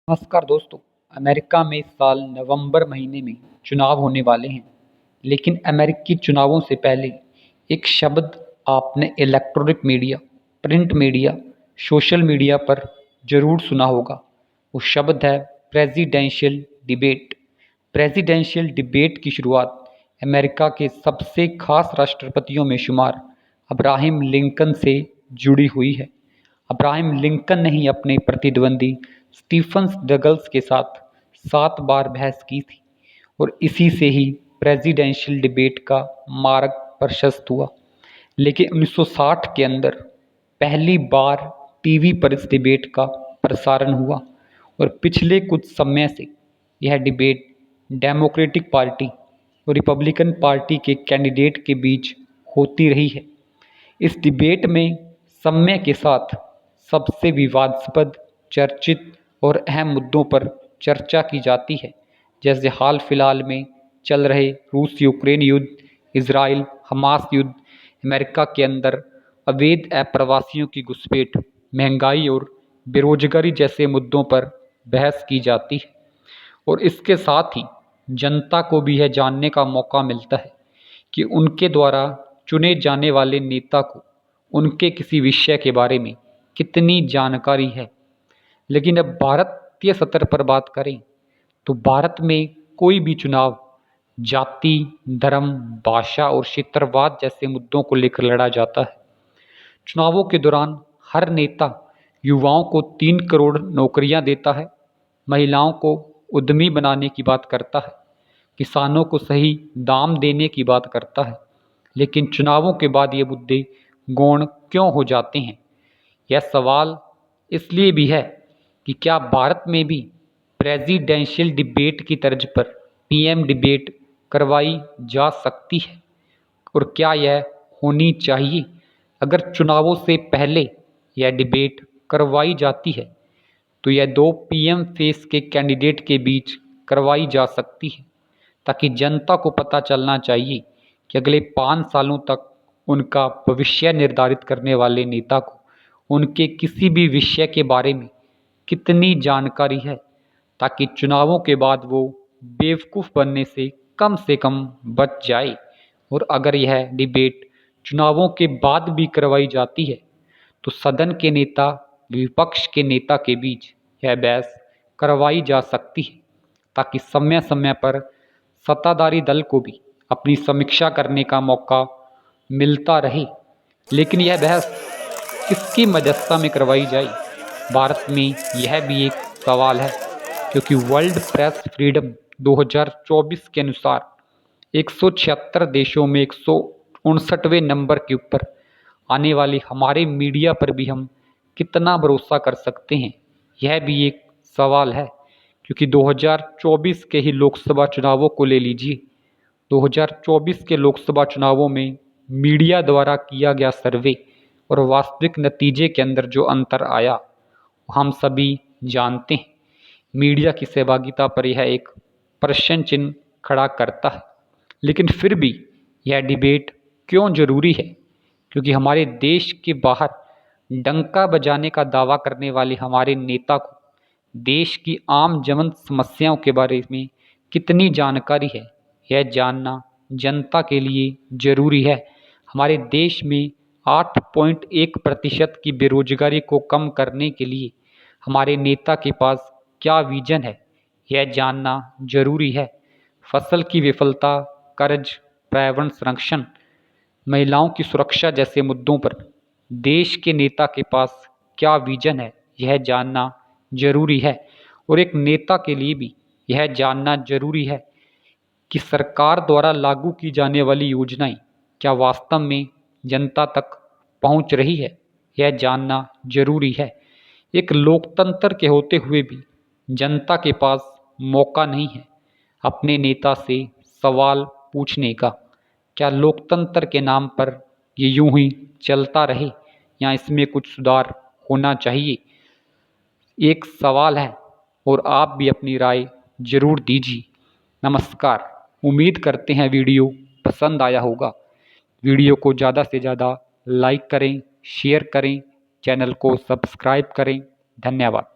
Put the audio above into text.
नमस्कार दोस्तों। अमेरिका में इस साल नवंबर महीने में चुनाव होने वाले हैं। लेकिन अमेरिकी चुनावों से पहले एक शब्द आपने electronic media, print media, social media पर ज़रूर सुना होगा। वो शब्द है प्रेसिडेंशियल डिबेट। प्रेसिडेंशियल डिबेट की शुरुआत अमेरिका के सबसे खास राष्ट्रपतियों में शुमार अब्राहम लिंकन से जुड़ी हुई है। अब्राहम लिंकन ने ही अपने प्रतिद्वंदी स्टीफन डगलस के साथ 7 बार बहस की थी और इसी से ही प्रेसिडेंशियल डिबेट का मार्ग प्रशस्त हुआ। लेकिन 1960 के अंदर पहली बार टीवी पर इस डिबेट का प्रसारण हुआ और पिछले कुछ समय से यह डिबेट डेमोक्रेटिक पार्टी और रिपब्लिकन पार्टी के कैंडिडेट के बीच होती रही है। इस डिबेट में समय के साथ सबसे विवादास्पद, चर्चित और अहम मुद्दों पर चर्चा की जाती है, जैसे हाल फिलहाल में चल रहे रूस यूक्रेन युद्ध, इजराइल हमास युद्ध, अमेरिका के अंदर अवैध अप्रवासियों की घुसपैठ, महंगाई और बेरोजगारी जैसे मुद्दों पर बहस की जाती है। और इसके साथ ही जनता को भी यह जानने का मौका मिलता है कि उनके द्वारा चुने जाने वाले नेता को उनके किसी विषय के बारे में कितनी जानकारी है। लेकिन अब भारतीय स्तर पर बात करें तो भारत में कोई भी चुनाव जाति, धर्म, भाषा और क्षेत्रवाद जैसे मुद्दों को लेकर लड़ा जाता है। चुनावों के दौरान हर नेता युवाओं को 3 करोड़ नौकरियां देता है, महिलाओं को उद्यमी बनाने की बात करता है, किसानों को सही दाम देने की बात करता है। लेकिन चुनावों के बाद ये मुद्दे गौण क्यों हो जाते हैं? यह सवाल इसलिए भी है कि क्या भारत में भी प्रेसिडेंशियल डिबेट की तर्ज पर पीएम डिबेट करवाई जा सकती है और क्या यह होनी चाहिए? अगर चुनावों से पहले यह डिबेट करवाई जाती है तो यह 2 पीएम फेस के कैंडिडेट के बीच करवाई जा सकती है, ताकि जनता को पता चलना चाहिए कि अगले 5 सालों तक उनका भविष्य निर्धारित करने वाले नेता को उनके किसी भी विषय के बारे में कितनी जानकारी है, ताकि चुनावों के बाद वो बेवकूफ़ बनने से कम बच जाए। और अगर यह डिबेट चुनावों के बाद भी करवाई जाती है तो सदन के नेता, विपक्ष के नेता के बीच यह बहस करवाई जा सकती है, ताकि समय समय पर सत्ताधारी दल को भी अपनी समीक्षा करने का मौका मिलता रहे। लेकिन यह बहस किसकी मध्यस्थता में करवाई जाए, भारत में यह भी एक सवाल है, क्योंकि वर्ल्ड प्रेस फ्रीडम 2024 के अनुसार 176 देशों में 159वें नंबर के ऊपर आने वाली हमारे मीडिया पर भी हम कितना भरोसा कर सकते हैं, यह भी एक सवाल है। क्योंकि 2024 के ही लोकसभा चुनावों को ले लीजिए। 2024 के लोकसभा चुनावों में मीडिया द्वारा किया गया सर्वे और वास्तविक नतीजे के अंदर जो अंतर आया हम सभी जानते हैं। मीडिया की सहभागिता पर यह एक प्रश्न चिन्ह खड़ा करता है। लेकिन फिर भी यह डिबेट क्यों ज़रूरी है? क्योंकि हमारे देश के बाहर डंका बजाने का दावा करने वाले हमारे नेता को देश की आम जन समस्याओं के बारे में कितनी जानकारी है, यह जानना जनता के लिए ज़रूरी है। हमारे देश में 8.1% की बेरोजगारी को कम करने के लिए हमारे नेता के पास क्या विजन है, यह जानना जरूरी है। फसल की विफलता, कर्ज, पर्यावरण संरक्षण, महिलाओं की सुरक्षा जैसे मुद्दों पर देश के नेता के पास क्या विजन है, यह जानना जरूरी है। और एक नेता के लिए भी यह जानना जरूरी है कि सरकार द्वारा लागू की जाने वाली योजनाएं क्या वास्तव में जनता तक पहुंच रही है, यह जानना जरूरी है। एक लोकतंत्र के होते हुए भी जनता के पास मौका नहीं है अपने नेता से सवाल पूछने का। क्या लोकतंत्र के नाम पर ये यूं ही चलता रहे या इसमें कुछ सुधार होना चाहिए? एक सवाल है और आप भी अपनी राय जरूर दीजिए। नमस्कार। उम्मीद करते हैं वीडियो पसंद आया होगा। वीडियो को ज़्यादा से ज़्यादा लाइक करें, शेयर करें, चैनल को सब्सक्राइब करें। धन्यवाद।